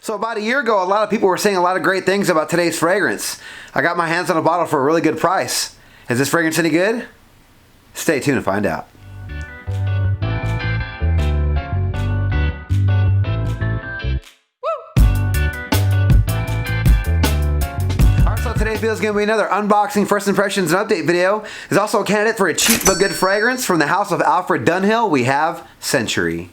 So about a year ago, a lot of people were saying a lot of great things about today's fragrance. I got my hands on a bottle for a really good price. Is this fragrance any good? Stay tuned to find out. Alright, so today's video is going to be another unboxing, first impressions, and update video. It's also a candidate for a cheap but good fragrance from the house of Alfred Dunhill. We have Century.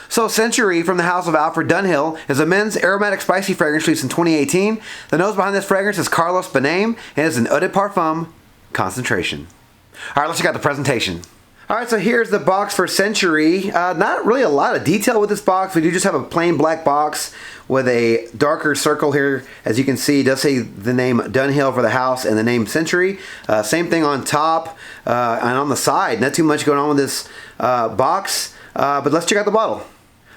So Century from the house of Alfred Dunhill is a men's aromatic spicy fragrance released in 2018. The nose behind this fragrance is Carlos Benem and is an eau de parfum concentration. Alright, let's check out the presentation. Alright, so here's the box for Century. Not really a lot of detail with this box. We do just have a plain black box with a darker circle here. As you can see, it does say the name Dunhill for the house and the name Century. Same thing on top and on the side. Not too much going on with this box, but let's check out the bottle.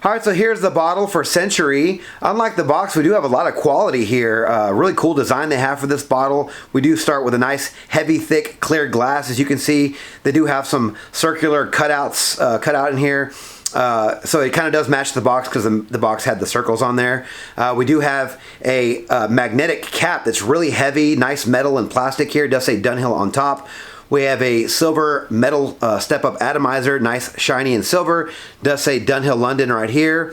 Alright, so here's the bottle for Century. Unlike the box, we do have a lot of quality here. Really cool design they have for this bottle. We do start with a nice, heavy, thick, clear glass. As you can see, they do have some circular cutouts cut out in here. So it kind of does match the box because the box had the circles on there. We do have a magnetic cap that's really heavy, nice metal and plastic here. It does say Dunhill on top. We have a silver metal step-up atomizer, nice, shiny, and silver. Does say Dunhill London right here.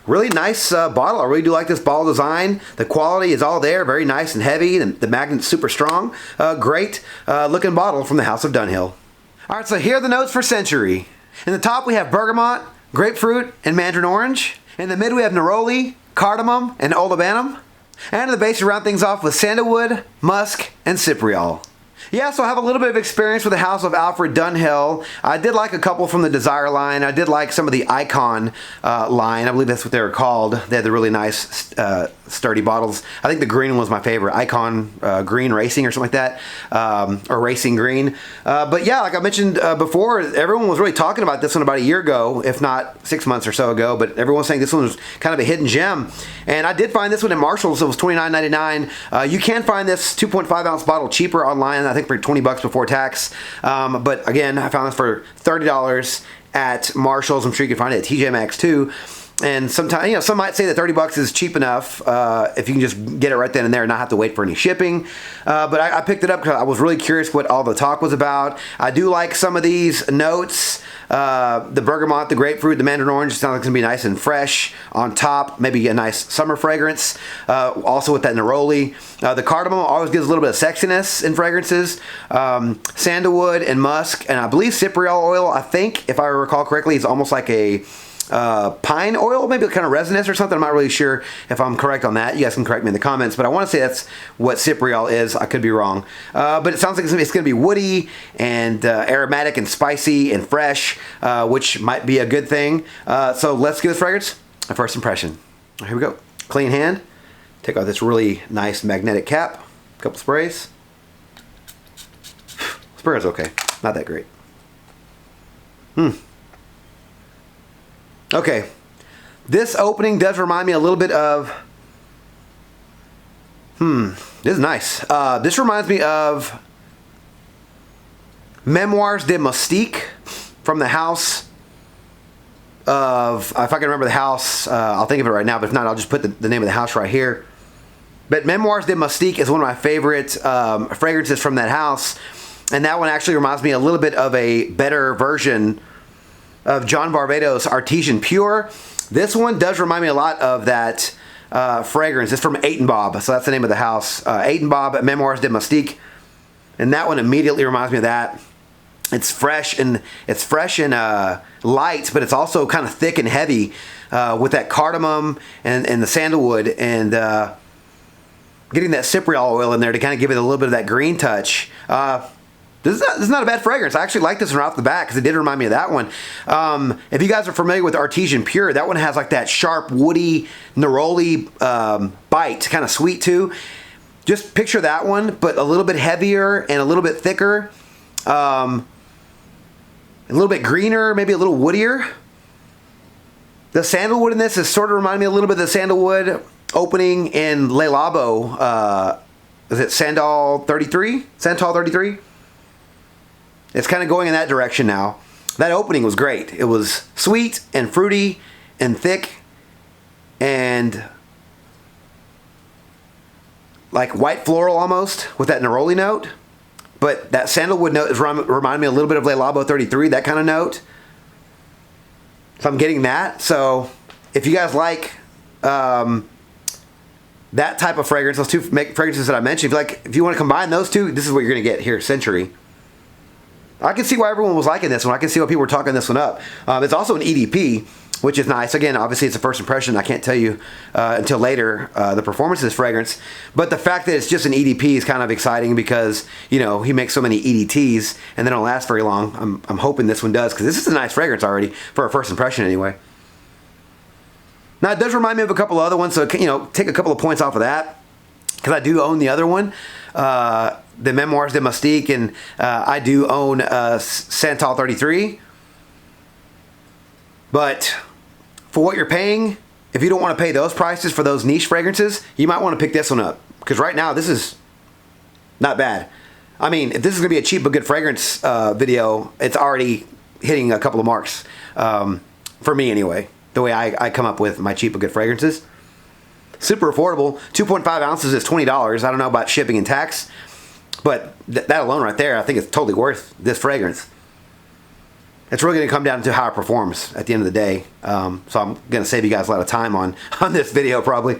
Really nice bottle. I really do like this bottle design. The quality is all there, very nice and heavy. The magnet's super strong. Great looking bottle from the house of Dunhill. All right, so here are the notes for Century. In the top, we have bergamot, grapefruit, and mandarin orange. In the mid, we have neroli, cardamom, and olibanum. And in the base, we round things off with sandalwood, musk, and cypriol. Yeah, so I have a little bit of experience with the house of Alfred Dunhill. I did like a couple from the Desire line. I did like some of the Icon line. I believe that's what they were called. They had the really nice, sturdy bottles. I think the green one was my favorite. Icon Green Racing or something like that, or Racing Green. But yeah, like I mentioned before, everyone was really talking about this one about a year ago, if not 6 months or so ago. But everyone was saying this one was kind of a hidden gem. And I did find this one at Marshall's. It was $29.99. You can find this 2.5 ounce bottle cheaper online. I think for $20 before tax. But again, I found this for $30 at Marshall's. I'm sure you can find it at TJ Maxx too. And sometimes, some might say that $30 is cheap enough if you can just get it right then and there and not have to wait for any shipping. But I picked it up because I was really curious what all the talk was about. I do like some of these notes. The bergamot, the grapefruit, the mandarin orange sounds like it's going to be nice and fresh on top. Maybe a nice summer fragrance. Also with that neroli. The cardamom always gives a little bit of sexiness in fragrances. Sandalwood and musk, and I believe cypriol oil, I think, if I recall correctly, is almost like a pine oil, maybe kind of resinous or something. I'm not really sure if I'm correct on that. You guys can correct me in the comments, but I want to say that's what cypriol is. I could be wrong. But it sounds like it's going to be woody and aromatic and spicy and fresh, which might be a good thing. So let's give this fragrance a first impression. Here we go. Clean hand. Take off this really nice magnetic cap. A couple sprays. Spray is okay. Not that great. Okay, this opening does remind me a little bit of, this is nice. This reminds me of Memoirs de Mystique from the house of, if I can remember the house, I'll think of it right now, but if not, I'll just put the name of the house right here. But Memoirs de Mystique is one of my favorite fragrances from that house, and that one actually reminds me a little bit of a better version of John Varvatos Artesian Pure. This one does remind me a lot of that fragrance. It's from Eight and Bob, so that's the name of the house. Eight and Bob, Memoirs de Mystique, and that one immediately reminds me of that. It's fresh and light, but it's also kind of thick and heavy with that cardamom and the sandalwood and getting that cypriol oil in there to kind of give it a little bit of that green touch. This is not a bad fragrance. I actually like this one right off the bat because it did remind me of that one. If you guys are familiar with Artesian Pure, that one has like that sharp, woody, neroli bite, kind of sweet too. Just picture that one, but a little bit heavier and a little bit thicker. A little bit greener, maybe a little woodier. The sandalwood in this is sort of reminding me a little bit of the sandalwood opening in Le Labo. Is it Santal 33? Santal 33? It's kind of going in that direction now. That opening was great. It was sweet and fruity and thick and like white floral almost with that neroli note. But that sandalwood note is reminding me a little bit of Le Labo 33, that kind of note. So I'm getting that. So if you guys like that type of fragrance, those two fragrances that I mentioned, if you want to combine those two, this is what you're going to get here, Century. I can see why everyone was liking this one. I can see why people were talking this one up. It's also an EDP, which is nice. Again, obviously it's a first impression. I can't tell you until later the performance of this fragrance. But the fact that it's just an EDP is kind of exciting because, you know, he makes so many EDTs and they don't last very long. I'm hoping this one does because this is a nice fragrance already for a first impression anyway. Now, it does remind me of a couple other ones, so, you know, take a couple of points off of that because I do own the other one. The Memoirs de Mystique, and I do own Santal 33. But for what you're paying, if you don't want to pay those prices for those niche fragrances, you might want to pick this one up. Because right now, this is not bad. I mean, if this is going to be a cheap but good fragrance video, it's already hitting a couple of marks. For me anyway, the way I come up with my cheap but good fragrances. Super affordable. 2.5 ounces is $20. I don't know about shipping and tax. But that alone right there, I think it's totally worth this fragrance. It's really going to come down to how it performs at the end of the day. So I'm going to save you guys a lot of time on this video probably.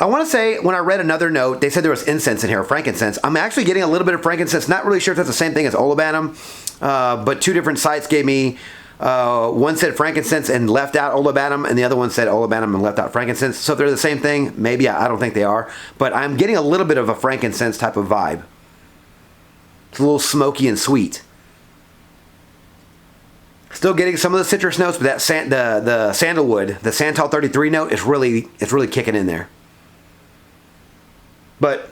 I want to say when I read another note, they said there was incense in here, frankincense. I'm actually getting a little bit of frankincense. Not really sure if that's the same thing as olibanum. But two different sites gave me, one said frankincense and left out olibanum, and the other one said olibanum and left out frankincense. So if they're the same thing, maybe. I don't think they are. But I'm getting a little bit of a frankincense type of vibe. It's a little smoky and sweet. Still getting some of the citrus notes, but that the sandalwood, the Santal 33 note is really kicking in there. But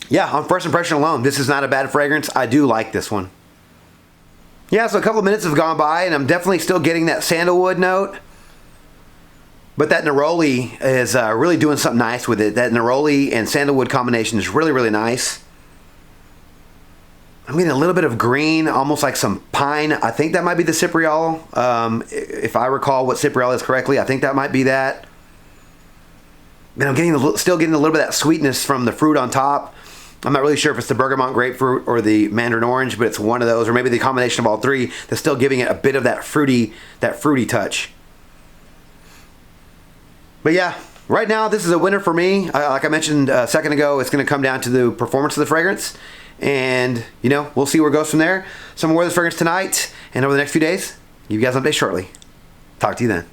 yeah, on first impression alone, this is not a bad fragrance. I do like this one. Yeah, so a couple of minutes have gone by, and I'm definitely still getting that sandalwood note. But that neroli is really doing something nice with it. That neroli and sandalwood combination is really nice. I'm getting a little bit of green, almost like some pine. I think that might be the Cypriol. If I recall what Cypriol is correctly, I think that might be that. And I'm still getting a little bit of that sweetness from the fruit on top. I'm not really sure if it's the bergamot grapefruit or the mandarin orange, but it's one of those, or maybe the combination of all three that's still giving it a bit of that fruity touch. But yeah, right now this is a winner for me. Like I mentioned a second ago, it's going to come down to the performance of the fragrance. And, you know, we'll see where it goes from there. So I'm going to wear this fragrance tonight and over the next few days. Give you guys an update shortly. Talk to you then.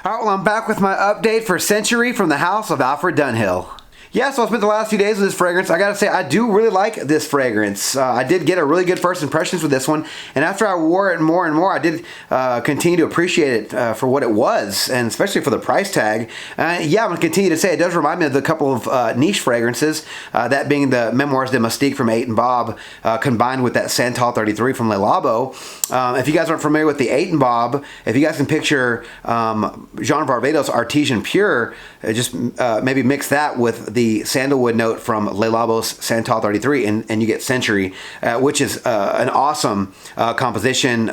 All right, well, I'm back with my update for Century from the house of Alfred Dunhill. Yeah, so I spent the last few days with this fragrance. I gotta say, I do really like this fragrance. I did get a really good first impressions with this one, and after I wore it more and more, I did continue to appreciate it for what it was, and especially for the price tag. Yeah, I'm gonna continue to say it does remind me of a couple of niche fragrances, that being the Memoirs de Mystique from 8 and Bob, combined with that Santal 33 from Le Labo. If you guys aren't familiar with the 8 and Bob, if you guys can picture Jean Varvatos Artesian Pure, just maybe mix that with the sandalwood note from Le Labo's Santal 33 and you get Century, which is an awesome composition,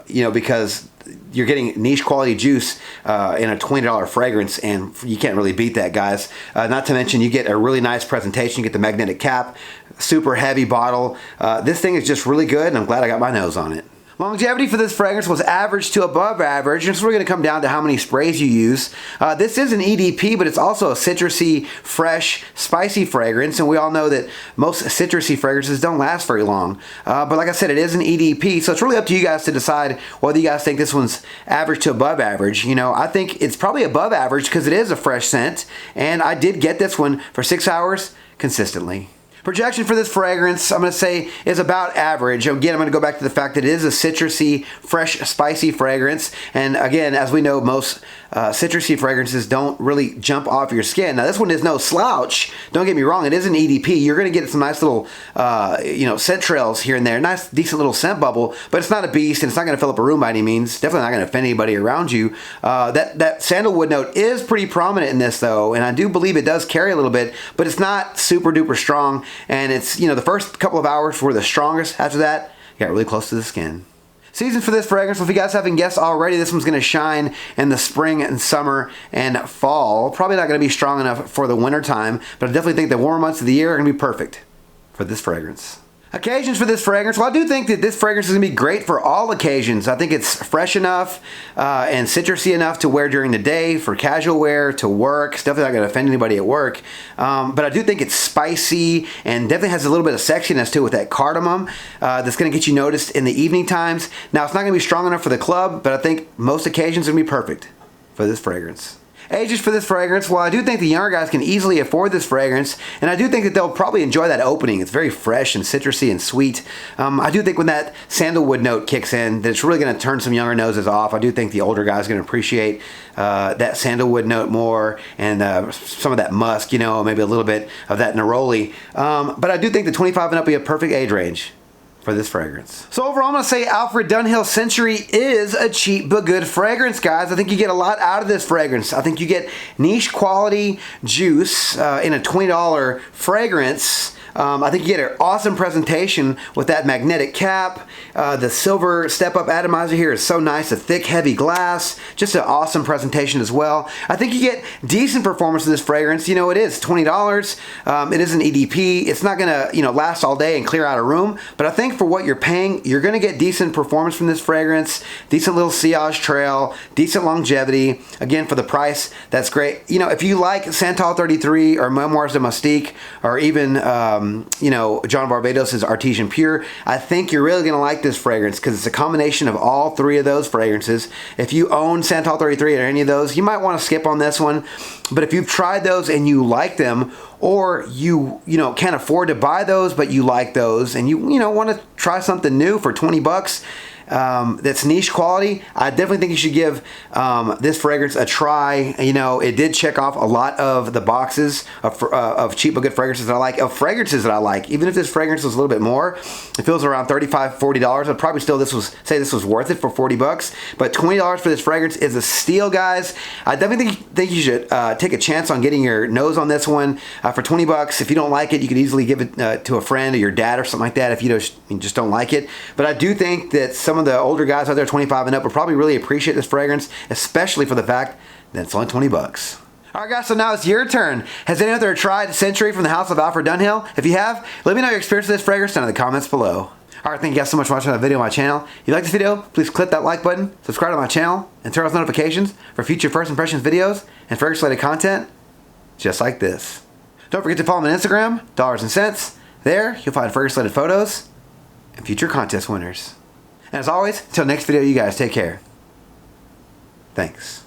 you know, because you're getting niche quality juice in a $20 fragrance, and you can't really beat that, guys. Not to mention you get a really nice presentation. You get the magnetic cap, super heavy bottle. This thing is just really good, and I'm glad I got my nose on it. Longevity for this fragrance was average to above average, and it's really going to come down to how many sprays you use. This is an EDP, but it's also a citrusy, fresh, spicy fragrance, and we all know that most citrusy fragrances don't last very long. But like I said, it is an EDP, so it's really up to you guys to decide whether you guys think this one's average to above average. You know, I think it's probably above average because it is a fresh scent, and I did get this one for 6 hours consistently. Projection for this fragrance, I'm going to say, is about average. Again, I'm going to go back to the fact that it is a citrusy, fresh, spicy fragrance. And again, as we know, most citrusy fragrances don't really jump off your skin. Now, this one is no slouch. Don't get me wrong. It is an EDP. You're going to get some nice little, you know, scent trails here and there. Nice, decent little scent bubble. But it's not a beast, and it's not going to fill up a room by any means. Definitely not going to offend anybody around you. That sandalwood note is pretty prominent in this, though. And I do believe it does carry a little bit, but it's not super duper strong. And it's, you know, the first couple of hours were the strongest. After that, it got really close to the skin. Seasons for this fragrance, well, if you guys haven't guessed already, this one's going to shine in the spring and summer and fall. Probably not going to be strong enough for the winter time, but I definitely think the warmer months of the year are going to be perfect for this fragrance. Occasions for this fragrance. Well, I do think that this fragrance is going to be great for all occasions. I think it's fresh enough and citrusy enough to wear during the day, for casual wear, to work. It's definitely not going to offend anybody at work. But I do think it's spicy and definitely has a little bit of sexiness too with that cardamom that's going to get you noticed in the evening times. Now, it's not going to be strong enough for the club, but I think most occasions are going to be perfect for this fragrance. Ages for this fragrance, well, I do think the younger guys can easily afford this fragrance, and I do think that they'll probably enjoy that opening. It's very fresh and citrusy and sweet. I do think when that sandalwood note kicks in, that it's really going to turn some younger noses off. I do think the older guys are going to appreciate that sandalwood note more, and some of that musk, maybe a little bit of that neroli. But I do think the 25 and up will be a perfect age range for this fragrance. So overall, I'm going to say Alfred Dunhill Century is a cheap but good fragrance, guys. I think you get a lot out of this fragrance. I think you get niche quality juice in a $20 fragrance. I think you get an awesome presentation with that magnetic cap. The silver step-up atomizer here is so nice. A thick, heavy glass. Just an awesome presentation as well. I think you get decent performance of this fragrance. It is $20. It is an EDP. It's not going to, last all day and clear out a room. But I think for what you're paying, you're going to get decent performance from this fragrance. Decent little sillage trail. Decent longevity. Again, for the price, that's great. If you like Santal 33 or Memoirs de Mustique or even John Barbados' Artesian Pure, I think you're really going to like this fragrance because it's a combination of all three of those fragrances. If you own Santal 33 or any of those, you might want to skip on this one. But if you've tried those and you like them, or you can't afford to buy those, but you like those and you want to try something new for 20 bucks, that's niche quality, I definitely think you should give this fragrance a try. It did check off a lot of the boxes of cheap but good fragrances that I like, of fragrances that I like. Even if this fragrance was a little bit more, it feels around $35, $40. I'd probably still say this was worth it for 40 bucks. But $20 for this fragrance is a steal, guys. I definitely think you should take a chance on getting your nose on this one for 20 bucks. If you don't like it, you could easily give it to a friend or your dad or something like that if you just don't like it. But I do think that some of the older guys out there, 25 and up, will probably really appreciate this fragrance, especially for the fact that it's only 20 bucks. Alright guys, so now it's your turn. Has anyone out there tried Century from the house of Alfred Dunhill? If you have, let me know your experience with this fragrance down in the comments below. Alright, thank you guys so much for watching that video on my channel. If you like this video, please click that like button, subscribe to my channel, and turn on notifications for future first impressions videos and fragrance related content just like this. Don't forget to follow me on Instagram, Dollars and Cents. There, you'll find fragrance related photos and future contest winners. And as always, until next video, you guys take care. Thanks.